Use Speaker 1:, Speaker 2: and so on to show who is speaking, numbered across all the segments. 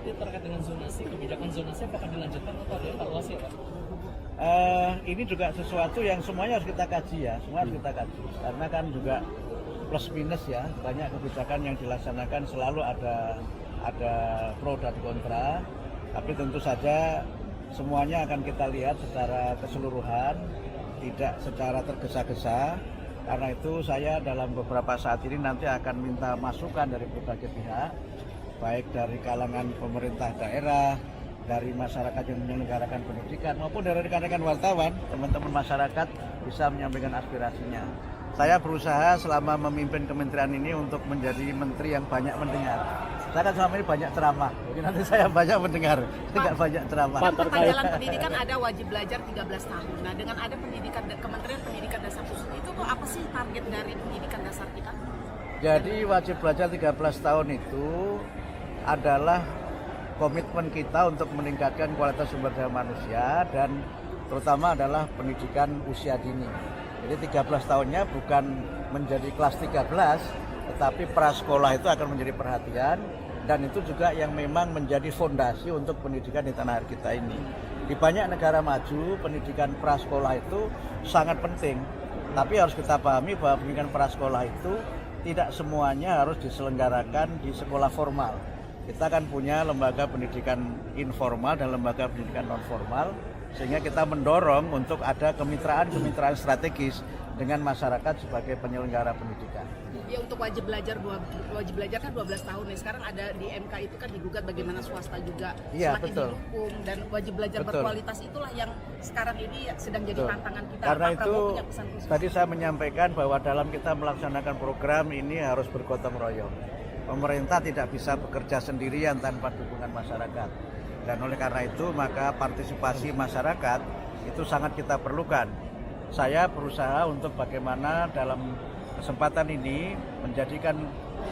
Speaker 1: nanti terkait dengan zonasi, kebijakan zonasi apakah dilanjutkan atau ada evaluasi ya Pak?
Speaker 2: Ini juga sesuatu yang semuanya harus kita kaji ya, semua harus kita kaji. Karena kan juga plus minus ya, banyak kebijakan yang dilaksanakan selalu ada pro dan kontra. Tapi tentu saja semuanya akan kita lihat secara keseluruhan, tidak secara tergesa-gesa. Karena itu saya dalam beberapa saat ini nanti akan minta masukan dari berbagai pihak, baik dari kalangan pemerintah daerah, dari masyarakat yang menyelenggarakan pendidikan, maupun dari rekan-rekan wartawan, teman-teman masyarakat bisa menyampaikan aspirasinya. Saya berusaha selama memimpin kementerian ini untuk menjadi menteri yang banyak mendengar. Saya kan selama ini banyak ceramah, jadi nanti saya banyak mendengar, tidak banyak ceramah.
Speaker 3: Dalam pendidikan ada wajib belajar 13 tahun. Nah, dengan ada pendidikan Kementerian Pendidikan Dasar Khusus itu tuh apa sih target dari pendidikan dasar kita?
Speaker 2: Jadi wajib belajar 13 tahun itu adalah komitmen kita untuk meningkatkan kualitas sumber daya manusia dan terutama adalah pendidikan usia dini. Jadi 13 tahunnya bukan menjadi kelas 13, tetapi prasekolah itu akan menjadi perhatian dan itu juga yang memang menjadi fondasi untuk pendidikan di tanah air kita ini. Di banyak negara maju, pendidikan prasekolah itu sangat penting. Tapi harus kita pahami bahwa pendidikan prasekolah itu tidak semuanya harus diselenggarakan di sekolah formal. Kita kan punya lembaga pendidikan informal dan lembaga pendidikan non formal, sehingga kita mendorong untuk ada kemitraan strategis dengan masyarakat sebagai penyelenggara pendidikan.
Speaker 3: Ya, untuk wajib belajar kan 12 tahun nih. Sekarang ada di MK itu kan digugat bagaimana swasta juga semakin didukung dan wajib belajar berkualitas itulah yang sekarang ini sedang jadi tantangan kita.
Speaker 2: Karena
Speaker 3: Pak
Speaker 2: itu
Speaker 3: Prabowo punya pesan khusus.
Speaker 2: tadi saya menyampaikan bahwa dalam kita melaksanakan program ini harus bergotong royong. Pemerintah tidak bisa bekerja sendirian tanpa dukungan masyarakat. Dan oleh karena itu maka partisipasi masyarakat itu sangat kita perlukan. Saya berusaha untuk bagaimana dalam kesempatan ini menjadikan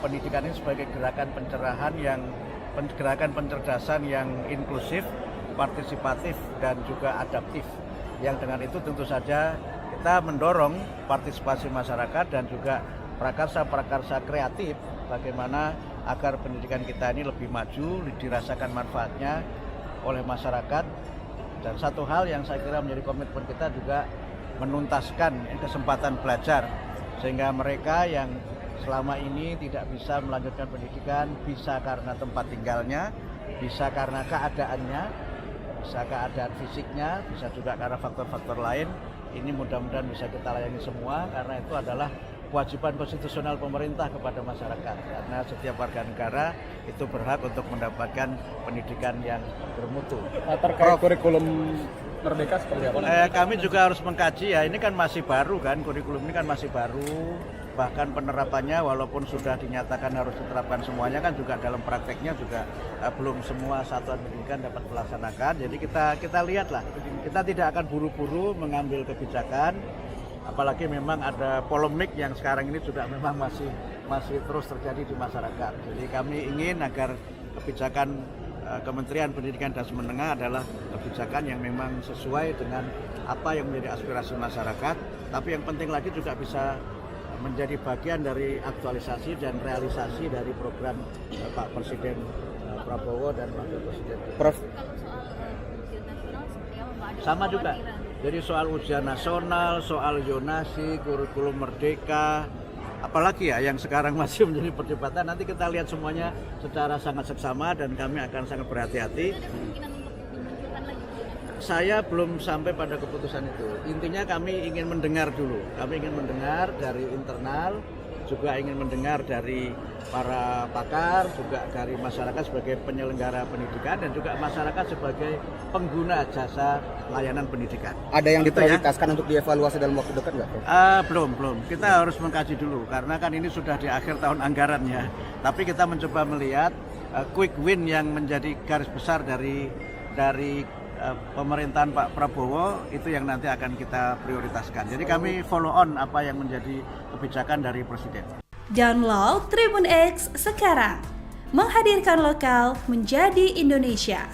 Speaker 2: pendidikan ini sebagai gerakan pencerahan gerakan pencerdasan yang inklusif, partisipatif dan juga adaptif. Yang dengan itu tentu saja kita mendorong partisipasi masyarakat dan juga prakarsa-prakarsa kreatif bagaimana agar pendidikan kita ini lebih maju, dirasakan manfaatnya oleh masyarakat. Dan satu hal yang saya kira menjadi komitmen kita juga menuntaskan kesempatan belajar sehingga mereka yang selama ini tidak bisa melanjutkan pendidikan bisa karena tempat tinggalnya, bisa karena keadaannya, bisa keadaan fisiknya, bisa juga karena faktor-faktor lain. Ini mudah-mudahan bisa kita layani semua karena itu adalah kewajiban konstitusional pemerintah kepada masyarakat karena setiap warga negara itu berhak untuk mendapatkan pendidikan yang bermutu.
Speaker 4: Terkait kurikulum Merdeka seperti apa?
Speaker 2: Kami juga harus mengkaji ya, ini kan masih baru kan, kurikulum ini kan masih baru, bahkan penerapannya walaupun sudah dinyatakan harus diterapkan semuanya kan juga dalam prakteknya juga belum semua satuan pendidikan dapat melaksanakan. Jadi kita lihatlah, kita tidak akan buru-buru mengambil kebijakan. Apalagi memang ada polemik yang sekarang ini juga memang masih terus terjadi di masyarakat. Jadi kami ingin agar kebijakan Kementerian Pendidikan dan Menengah adalah kebijakan yang memang sesuai dengan apa yang menjadi aspirasi masyarakat. Tapi yang penting lagi juga bisa menjadi bagian dari aktualisasi dan realisasi dari program Pak Presiden Prabowo dan Wakil Presiden.
Speaker 5: Prof. Kalau soal ujian nasional seperti apa Pak?
Speaker 2: Sama juga. Jadi soal ujian nasional, soal zonasi, kurikulum merdeka, apalagi ya yang sekarang masih menjadi perdebatan, nanti kita lihat semuanya secara sangat seksama dan kami akan sangat berhati-hati. Saya belum sampai pada keputusan itu. Intinya kami ingin mendengar dulu. Kami ingin mendengar dari internal, juga ingin mendengar dari para pakar, juga dari masyarakat sebagai penyelenggara pendidikan dan juga masyarakat sebagai pengguna jasa layanan pendidikan.
Speaker 4: Ada yang diprioritaskan untuk dievaluasi dalam waktu dekat nggak, Prof?
Speaker 2: Belum. Kita harus mengkaji dulu karena kan ini sudah di akhir tahun anggaran ya. Tapi kita mencoba melihat quick win yang menjadi garis besar dari pemerintahan Pak Prabowo itu yang nanti akan kita prioritaskan. Jadi kami follow on apa yang menjadi kebijakan dari Presiden.
Speaker 6: Download Tribun X sekarang, menghadirkan lokal menjadi Indonesia.